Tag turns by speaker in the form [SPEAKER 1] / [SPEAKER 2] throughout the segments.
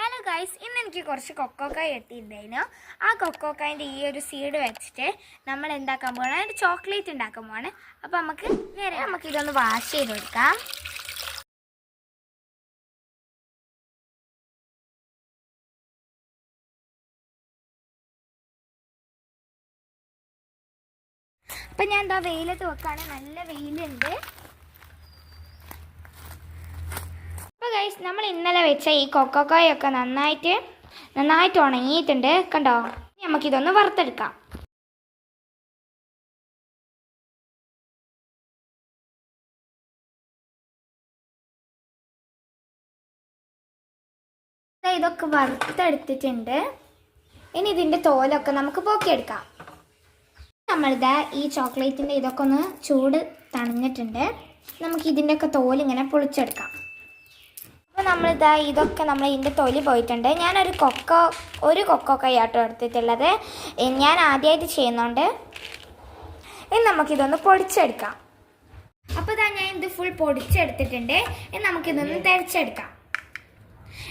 [SPEAKER 1] Hello guys, ഇന്ന് എനിക്ക് കുറച്ച് കൊക്കോക്കായ കിട്ടിയിട്ടുണ്ടായിരുന്നു. ആ കൊക്കോക്കായൻ്റെ ഈ ഒരു സീഡ് വെച്ചിട്ട് നമ്മൾ എന്താക്കാൻ പോകണം, അതിൻ്റെ ചോക്ലേറ്റ് ഉണ്ടാക്കാൻ പോവാണ്. അപ്പോൾ നമുക്കിതൊന്ന് വാഷ് ചെയ്ത് കൊടുക്കാം. അപ്പം ഞാൻ എന്താ വെയിലത്ത് വെക്കാണ്, നല്ല വെയിലുണ്ട്. അപ്പോൾ ഗൈസ്, നമ്മൾ ഇന്നലെ വെച്ച ഈ കൊക്കോക്കായൊക്കെ നന്നായിട്ട് ഉണങ്ങിയിട്ടുണ്ട്, കണ്ടോ. നമുക്കിതൊന്ന് വറുത്തെടുക്കാം. ഇതൊക്കെ വറുത്തെടുത്തിട്ടുണ്ട്. ഇനി ഇതിൻ്റെ തോലൊക്കെ നമുക്ക് പോക്കിയെടുക്കാം. നമ്മളിതാ ഈ ചോക്ലേറ്റിൻ്റെ ഇതൊക്കെ ഒന്ന് ചൂട് തണിഞ്ഞിട്ടുണ്ട്. നമുക്ക് ഇതിൻ്റെയൊക്കെ തോലിങ്ങനെ പൊളിച്ചെടുക്കാം. അപ്പോൾ നമ്മളിതാ ഇതൊക്കെ ഇതിൻ്റെ തൊലി പോയിട്ടുണ്ട്. ഞാനൊരു കൊക്കോക്കായാട്ടോ എടുത്തിട്ടുള്ളത്. ഞാൻ ആദ്യമായിട്ട് ചെയ്യുന്നതുകൊണ്ട് ഇനി നമുക്കിതൊന്ന് പൊടിച്ചെടുക്കാം. അപ്പോൾ ഇതാ ഞാൻ ഇത് ഫുൾ പൊടിച്ചെടുത്തിട്ടുണ്ട്. ഇനി നമുക്കിതൊന്ന് തരിച്ചെടുക്കാം.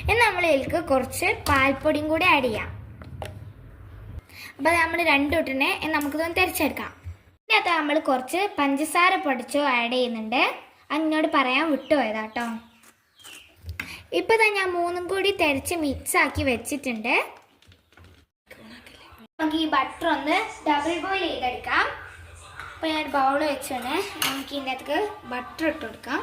[SPEAKER 1] ഇനി നമ്മളിതിലേക്ക് കുറച്ച് പാൽപ്പൊടിയും കൂടി ആഡ് ചെയ്യാം. അപ്പോൾ നമ്മൾ രണ്ടിട്ടിനെ നമുക്കിതൊന്ന് തരിച്ചെടുക്കാം. ഇതിനകത്ത് നമ്മൾ കുറച്ച് പഞ്ചസാര പൊടിച്ചോ ആഡ് ചെയ്യുന്നുണ്ട്. അതിനോട് പറയാൻ വിട്ടുപോയതാട്ടോ. ഇപ്പോൾ തന്നെ ഞാൻ മൂന്നും കൂടി തരിച്ച് മിക്സാക്കി വെച്ചിട്ടുണ്ട്. നമുക്ക് ഈ ബട്ടർ ഒന്ന് ഡബിൾ ബോയിൽ ചെയ്തെടുക്കാം. അപ്പോൾ ഞാൻ ബൗൾ വെച്ചാണ് നമുക്ക് ഇതിനകത്ത് ബട്ടർ ഇട്ട് കൊടുക്കാം.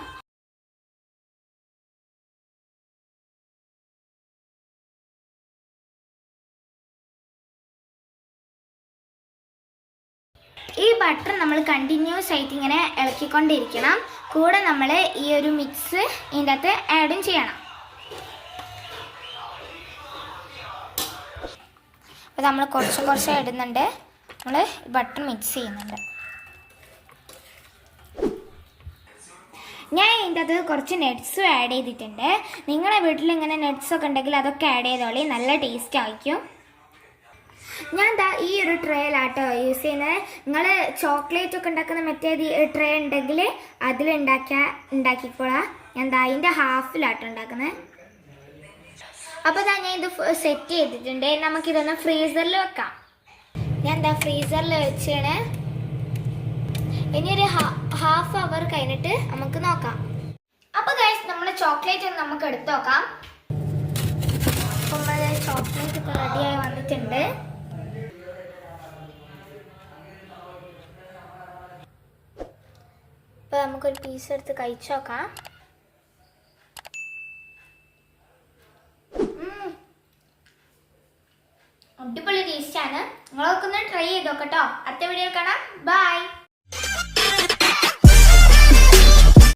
[SPEAKER 1] ഈ ബട്ടർ നമ്മൾ കണ്ടിന്യൂസ് ആയിട്ട് ഇങ്ങനെ ഇളക്കിക്കൊണ്ടിരിക്കണം. കൂടെ നമ്മൾ ഈ ഒരു മിക്സ് ഇതിൻ്റെ അകത്ത് ആഡും ചെയ്യണം. അപ്പോൾ നമ്മൾ കുറച്ച് ഇടുന്നുണ്ട്. നമ്മൾ ബട്ടർ മിക്സ് ചെയ്യുന്നുണ്ട്. ഞാൻ ഇതിൻ്റെ അകത്ത് കുറച്ച് നട്ട്സും ആഡ് ചെയ്തിട്ടുണ്ട്. നിങ്ങളുടെ വീട്ടിൽ ഇങ്ങനെ നട്ട്സൊക്കെ ഉണ്ടെങ്കിൽ അതൊക്കെ ആഡ് ചെയ്തോളി, നല്ല ടേസ്റ്റ് ആയിരിക്കും. ഞാൻ ഈ ഒരു ട്രേയിലാട്ടോ യൂസ് ചെയ്യുന്നത്. നിങ്ങൾ ചോക്ലേറ്റ് ഒക്കെ ഉണ്ടാക്കുന്ന മറ്റേ ട്രേ ഉണ്ടെങ്കിൽ ഉണ്ടാക്കിക്കോളാം. ഞാൻ ഇതിൻ്റെ ഹാഫിലാട്ടോ ഉണ്ടാക്കുന്നത്. അപ്പോൾ ഞാൻ ഇത് സെറ്റ് ചെയ്തിട്ടുണ്ട്. നമുക്കിതൊന്ന് ഫ്രീസറിൽ വെക്കാം. ഞാൻ ഫ്രീസറിൽ വെച്ചാണ്. ഇനിയൊരു ഹാഫ് അവർ കഴിഞ്ഞിട്ട് നമുക്ക് നോക്കാം. അപ്പോൾ ഗൈസ്, നമ്മുടെ ചോക്ലേറ്റ് ഒന്ന് നമുക്ക് എടുത്ത് നോക്കാം. അപ്പോൾ ചോക്ലേറ്റ് ഒക്കെ റെഡിയായി വന്നിട്ടുണ്ട്. അപ്പോൾ നമുക്കൊരു പീസ് എടുത്ത് കഴിച്ചു നോക്കാം. അടിപൊളി ടേസ്റ്റാണ്. നിങ്ങളൊക്കെ ഒന്ന് ട്രൈ ചെയ്ത് നോക്കട്ടോ. അടുത്ത വീഡിയോ കാണാം. ബൈ.